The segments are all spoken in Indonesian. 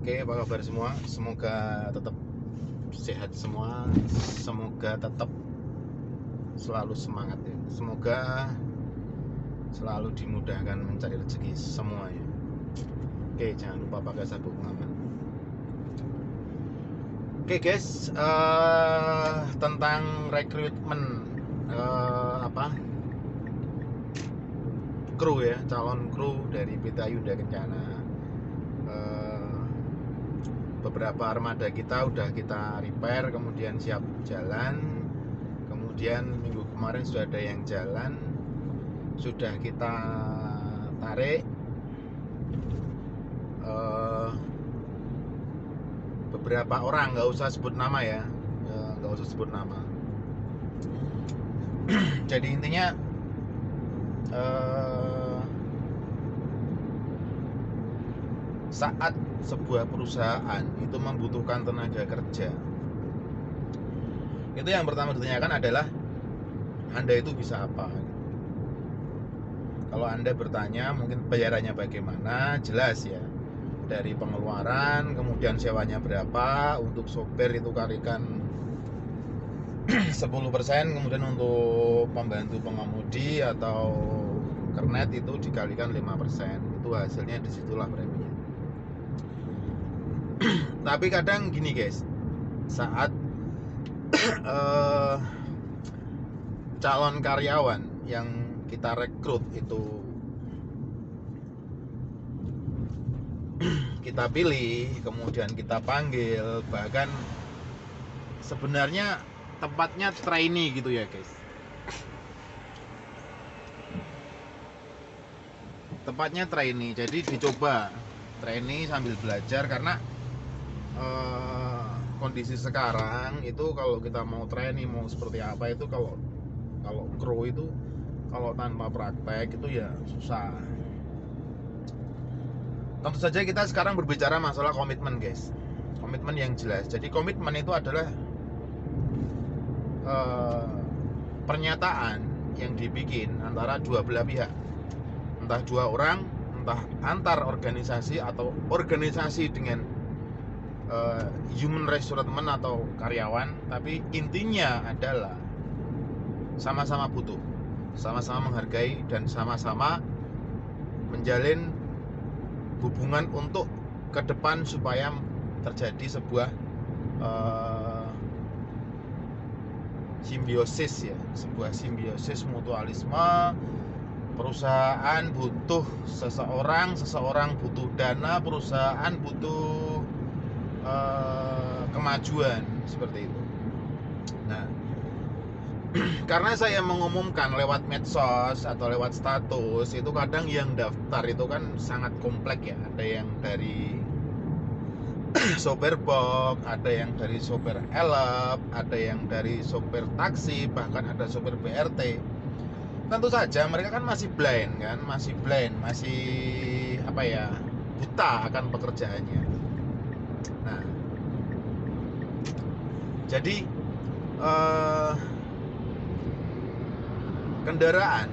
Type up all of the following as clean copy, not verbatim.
Oke, apa kabar semua? Semoga tetap sehat semua. Semoga tetap selalu semangat ya. Semoga selalu dimudahkan mencari rezeki semuanya. Oke, jangan lupa pakai sabuk pengaman. Oke guys, tentang rekrutmen kru ya, calon kru dari PT Ayuda Kencana. Beberapa armada kita udah kita repair, kemudian siap jalan. Kemudian minggu kemarin sudah ada yang jalan, sudah kita tarik beberapa orang, nggak usah sebut nama ya, nggak usah sebut nama. Jadi intinya saat sebuah perusahaan itu membutuhkan tenaga kerja, itu yang pertama ditanyakan adalah Anda itu bisa apa. Kalau Anda bertanya mungkin bayarannya bagaimana, jelas ya, dari pengeluaran, kemudian sewanya berapa, untuk sopir itu kalikan 10%, kemudian untuk pembantu pengemudi atau kernet itu dikalikan 5%. Itu hasilnya, disitulah preminya. Tapi kadang gini guys, saat calon karyawan yang kita rekrut itu kita pilih, kemudian kita panggil, bahkan sebenarnya tempatnya trainee gitu ya guys, tempatnya trainee, jadi dicoba trainee sambil belajar. Karena kondisi sekarang itu kalau kita mau trainee mau seperti apa itu, kalau kru itu kalau tanpa praktek itu ya susah. Tentu saja kita sekarang berbicara masalah komitmen guys, komitmen yang jelas. Jadi komitmen itu adalah pernyataan yang dibikin antara dua belah pihak, entah dua orang, entah antar organisasi atau organisasi dengan human recruitment atau karyawan. Tapi intinya adalah sama-sama butuh, sama-sama menghargai, dan sama-sama menjalin hubungan untuk ke depan supaya terjadi sebuah simbiosis ya, sebuah simbiosis mutualisme. Perusahaan butuh seseorang, seseorang butuh dana, perusahaan butuh kemajuan, seperti itu. Nah, karena saya mengumumkan lewat medsos atau lewat status, itu kadang yang daftar itu kan sangat kompleks ya. Ada yang dari sopir box, ada yang dari sopir elep, ada yang dari sopir taksi, bahkan ada sopir BRT. Tentu saja mereka kan masih blind kan, masih buta akan pekerjaannya. Nah, jadi kendaraan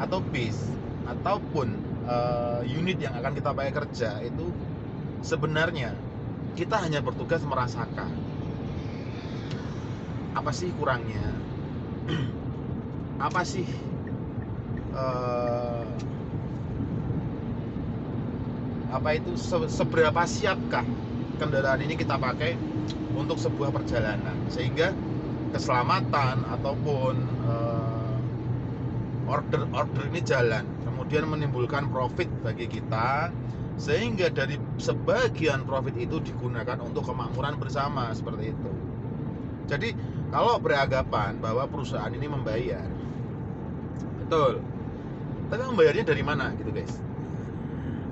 atau bis ataupun unit yang akan kita pakai kerja itu sebenarnya kita hanya bertugas merasakan apa sih kurangnya, apa sih seberapa siapkah kendaraan ini kita pakai untuk sebuah perjalanan, sehingga keselamatan ataupun order ini jalan, kemudian menimbulkan profit bagi kita, sehingga dari sebagian profit itu digunakan untuk kemakmuran bersama, seperti itu. Jadi kalau beranggapan bahwa perusahaan ini membayar, betul, tapi membayarnya dari mana gitu guys?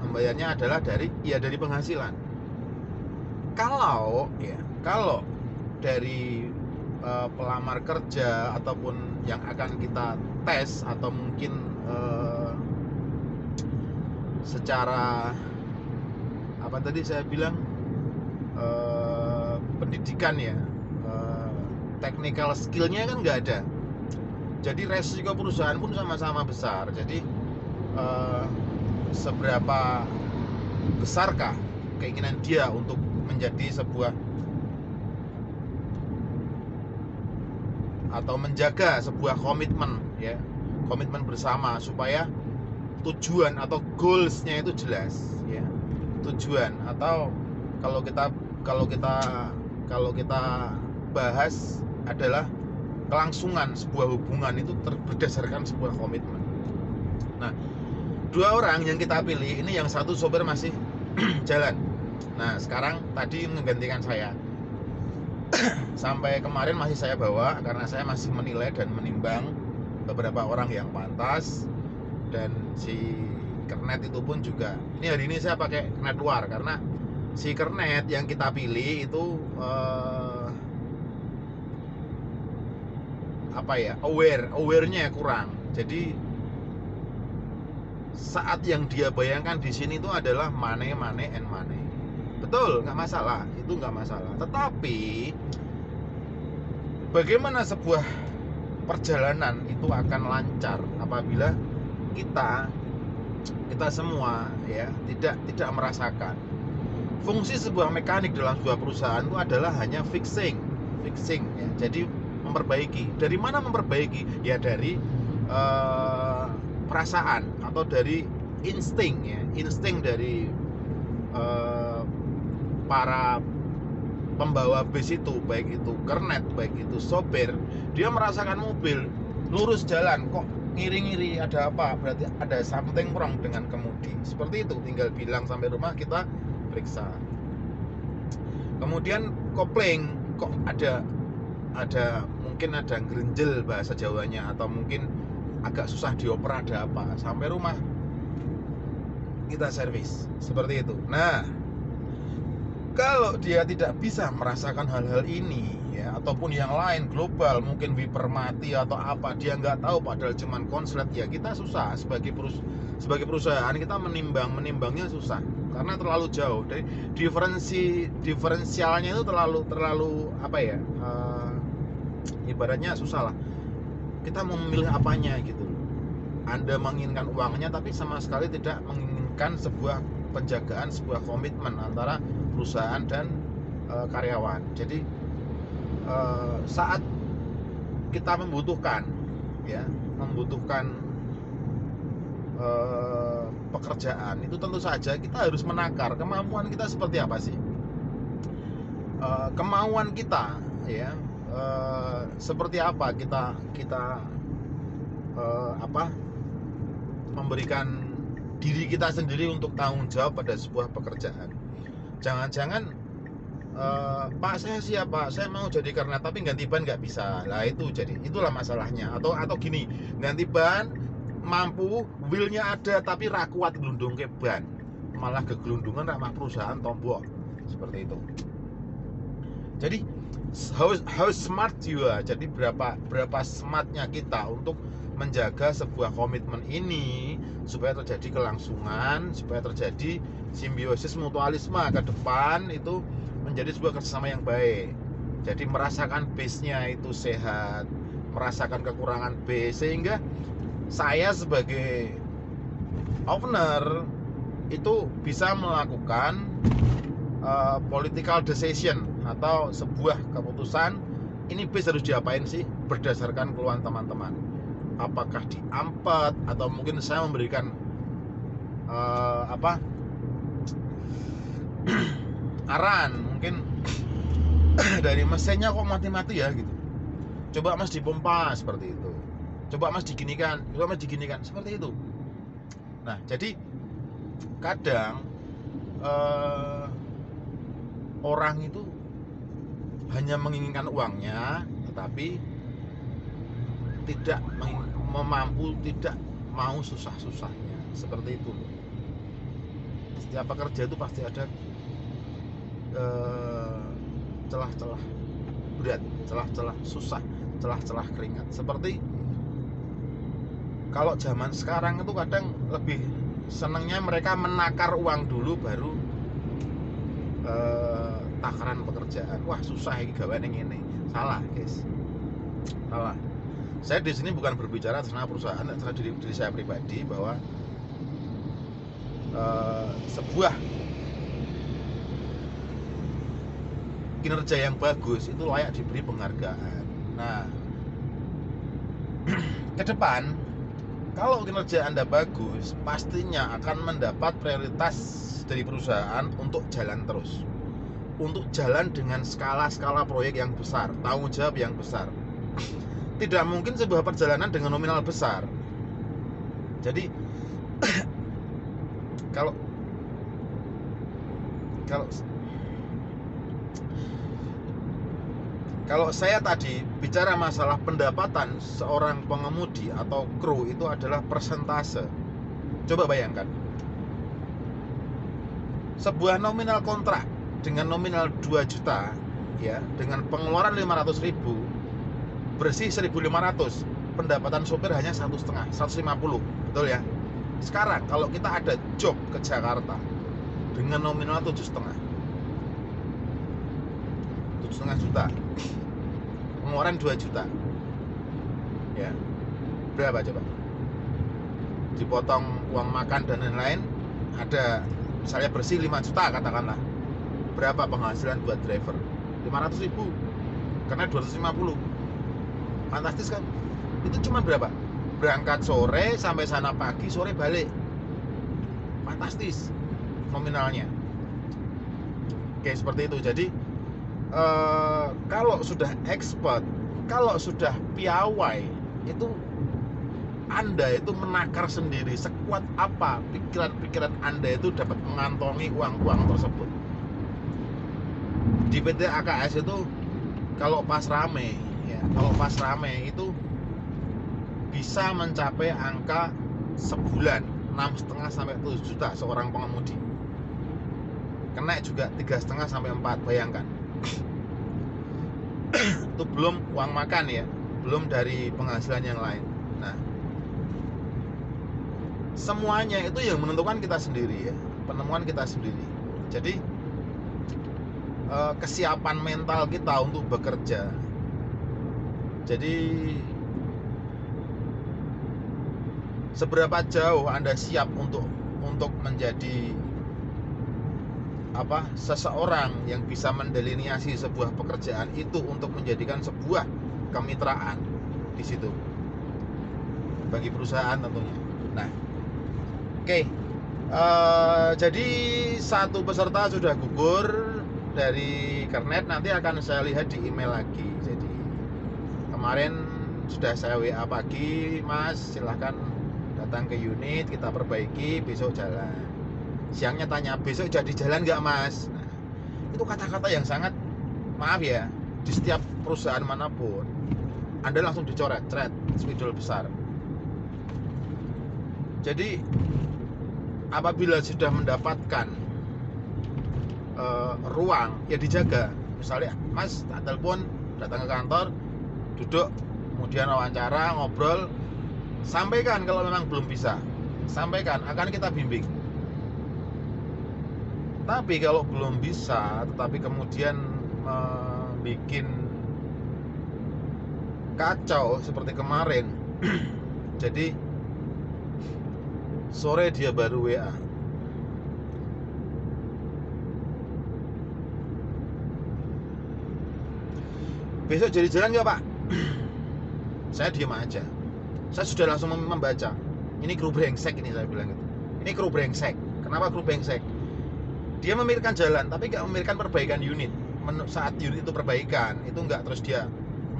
Membayarnya adalah dari penghasilan. Kalau dari pelamar kerja ataupun yang akan kita tes, atau mungkin secara apa tadi saya bilang, pendidikan ya, technical skillnya kan nggak ada. Jadi resiko perusahaan pun sama-sama besar. Jadi seberapa besarkah keinginan dia untuk menjadi sebuah atau menjaga sebuah komitmen, ya, komitmen bersama, supaya tujuan atau goalsnya itu jelas, ya, tujuan. Atau kalau kita bahas adalah kelangsungan sebuah hubungan itu berdasarkan sebuah komitmen. Nah, dua orang yang kita pilih ini, yang satu sopir masih jalan. Nah, sekarang tadi menggantikan saya. Sampai kemarin masih saya bawa karena saya masih menilai dan menimbang beberapa orang yang pantas. Dan si kernet itu pun juga, ini hari ini saya pakai kernet luar karena si kernet yang kita pilih itu awarenya kurang. Jadi saat yang dia bayangkan di sini itu adalah money and money. Betul, nggak masalah, itu nggak masalah. Tetapi bagaimana sebuah perjalanan itu akan lancar apabila kita semua, ya, tidak merasakan fungsi sebuah mekanik dalam sebuah perusahaan itu adalah hanya fixing, ya. Jadi memperbaiki. Dari mana memperbaiki? Ya dari perasaan atau dari insting, ya, insting dari para pembawa bis itu, baik itu kernet, baik itu sopir. Dia merasakan mobil lurus jalan kok ngiri-ngiri, ada apa? Berarti ada something wrong dengan kemudi. Seperti itu, tinggal bilang sampai rumah, kita periksa. Kemudian kopling, kok ada mungkin ada gerenjel bahasa Jawanya, atau mungkin agak susah dioper, ada apa? Sampai rumah kita servis. Seperti itu. Nah, kalau dia tidak bisa merasakan hal-hal ini, ya, ataupun yang lain global, mungkin wiper mati atau apa, dia nggak tahu padahal cuman konslet, ya kita susah sebagai perusahaan, kita menimbangnya susah karena terlalu jauh. Dari diferensialnya itu terlalu apa ya, ibaratnya susah lah. Kita mau memilih apanya gitu. Anda menginginkan uangnya tapi sama sekali tidak menginginkan sebuah penjagaan, sebuah komitmen antara perusahaan dan karyawan. Jadi saat kita membutuhkan pekerjaan, itu tentu saja kita harus menakar kemampuan kita seperti apa sih, kemauan kita, ya, seperti apa kita memberikan diri kita sendiri untuk tanggung jawab pada sebuah pekerjaan. Jangan-jangan Pak, saya siapa? Saya mau jadi kernet tapi ganti ban nggak bisa. Lah itulah masalahnya. Atau gini, ganti ban mampu, wheelnya ada tapi ra kuat gelundung ke ban, malah kegelundungan ramah perusahaan tombol. Seperti itu. Jadi how smart you are. Jadi berapa smartnya kita untuk menjaga sebuah komitmen ini supaya terjadi kelangsungan, supaya terjadi simbiosis mutualisme ke depan, itu menjadi sebuah kerjasama yang baik. Jadi merasakan base-nya itu sehat, merasakan kekurangan base, sehingga saya sebagai owner itu bisa melakukan political decision atau sebuah keputusan, ini base harus diapain sih berdasarkan keluhan teman-teman. Apakah diampet, atau mungkin saya memberikan aran, mungkin dari mesinnya kok mati-mati ya gitu, coba mas dipompa seperti itu, coba mas diginikan, seperti itu. Nah, jadi kadang orang itu hanya menginginkan uangnya, tetapi tidak tidak mau susah-susahnya. Seperti itu. Setiap pekerja itu pasti ada celah-celah berat, celah-celah susah, celah-celah keringat. Seperti kalau zaman sekarang itu kadang lebih senangnya mereka menakar uang dulu baru takaran pekerjaan. Wah, susah ini gaweane ngene. Salah, guys. Salah. Saya di sini bukan berbicara tentang perusahaan, tentang diri saya pribadi, bahwa sebuah kinerja yang bagus itu layak diberi penghargaan. Nah, ke depan kalau kinerja Anda bagus, pastinya akan mendapat prioritas dari perusahaan untuk jalan terus, untuk jalan dengan skala-skala proyek yang besar, tanggung jawab yang besar. Tidak mungkin sebuah perjalanan dengan nominal besar. Jadi kalau saya tadi bicara masalah pendapatan seorang pengemudi atau kru itu adalah persentase. Coba bayangkan, sebuah nominal kontrak dengan nominal 2 juta ya, dengan pengeluaran 500.000, bersih 1.500, pendapatan sopir hanya 1,5, 150, betul ya? Sekarang kalau kita ada job ke Jakarta dengan nominal 7,5 juta, pengeluaran 2 juta ya, berapa coba? Dipotong uang makan dan lain-lain, ada misalnya bersih 5 juta katakanlah, berapa penghasilan buat driver? 500.000 karena 250. Fantastis kan? Itu cuma berapa? Berangkat sore sampai sana pagi, sore balik. Fantastis nominalnya. Oke, seperti itu. Jadi kalau sudah expert, kalau sudah piawai, itu Anda itu menakar sendiri sekuat apa pikiran-pikiran Anda itu dapat mengantongi uang-uang tersebut. Di PT AKS itu kalau pas rame ya, itu bisa mencapai angka sebulan 6,5 sampai 7 juta seorang pengemudi. Kena juga 3,5 sampai 4, bayangkan. Itu belum uang makan ya, belum dari penghasilan yang lain. Nah, semuanya itu yang menentukan kita sendiri ya, penemuan kita sendiri. Jadi kesiapan mental kita untuk bekerja. Jadi seberapa jauh Anda siap untuk menjadi seseorang yang bisa mendelineasi sebuah pekerjaan itu untuk menjadikan sebuah kemitraan di situ bagi perusahaan tentunya. Nah, oke. Jadi satu peserta sudah gugur dari Kernet, nanti akan saya lihat di email lagi. Jadi kemarin sudah saya WA pagi, Mas silahkan datang ke unit, kita perbaiki, besok jalan. Siangnya tanya, besok jadi jalan nggak Mas? Nah, itu kata-kata yang sangat, maaf ya, di setiap perusahaan manapun Anda langsung dicoret, spidol besar. Jadi apabila sudah mendapatkan ruang, ya dijaga. Misalnya, Mas tak telepon, datang ke kantor, duduk, kemudian wawancara, ngobrol, sampaikan kalau memang belum bisa, sampaikan, akan kita bimbing. Tapi kalau belum bisa, tetapi kemudian bikin kacau seperti kemarin, jadi sore dia baru WA, besok jadi jalan nggak Pak? Saya diam aja. Saya sudah langsung membaca, ini kru brengsek ini, saya bilang gitu. Ini kru brengsek. Kenapa kru brengsek? Dia memikirkan jalan, tapi nggak memikirkan perbaikan unit. Saat unit itu perbaikan, itu nggak terus dia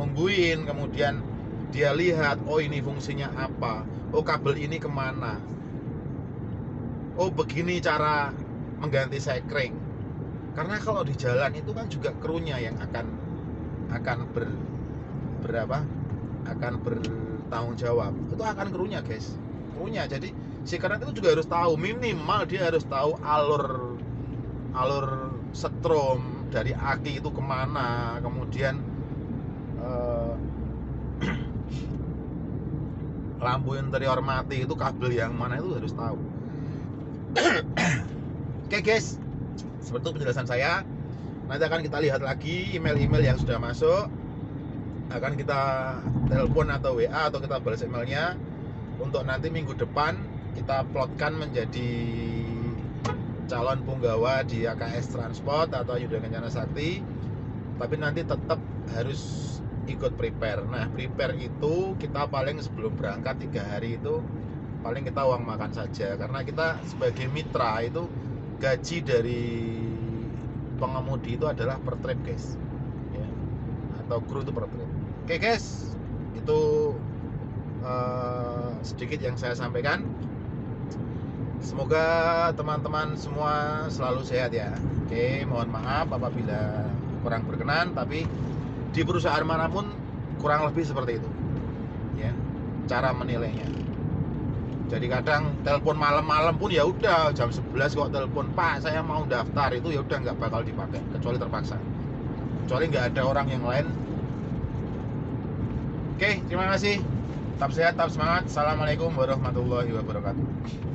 nungguin, kemudian dia lihat, oh ini fungsinya apa, oh kabel ini kemana, oh begini cara mengganti sekring. Karena kalau di jalan itu kan juga krunya yang akan bertanggung jawab. Itu akan krunya guys, krunya. Jadi si Kernet itu juga harus tahu, minimal dia harus tahu alur setrum dari aki itu kemana, kemudian lampu interior mati itu kabel yang mana itu harus tahu. Oke guys, seperti itu penjelasan saya. Nanti akan kita lihat lagi email-email yang sudah masuk, akan kita telepon atau WA atau kita balas emailnya untuk nanti minggu depan kita plotkan menjadi calon punggawa di AKS Transport atau Yuda Kencana Sakti. tapi nanti tetap harus ikut prepare. Nah, prepare itu kita paling sebelum berangkat 3 hari itu paling kita uang makan saja, karena kita sebagai mitra itu gaji dari pengemudi itu adalah per trip guys ya, atau kru itu per trip. Oke guys, itu sedikit yang saya sampaikan. Semoga teman-teman semua selalu sehat ya. Oke, mohon maaf apabila kurang berkenan, tapi di perusahaan manapun kurang lebih seperti itu ya cara menilainya. Jadi kadang telepon malam-malam pun ya udah jam 11 kok telepon, Pak saya mau daftar, itu ya udah nggak bakal dipakai kecuali terpaksa, kecuali nggak ada orang yang lain. Oke, terima kasih, tetap sehat, tetap semangat. Assalamualaikum warahmatullahi wabarakatuh.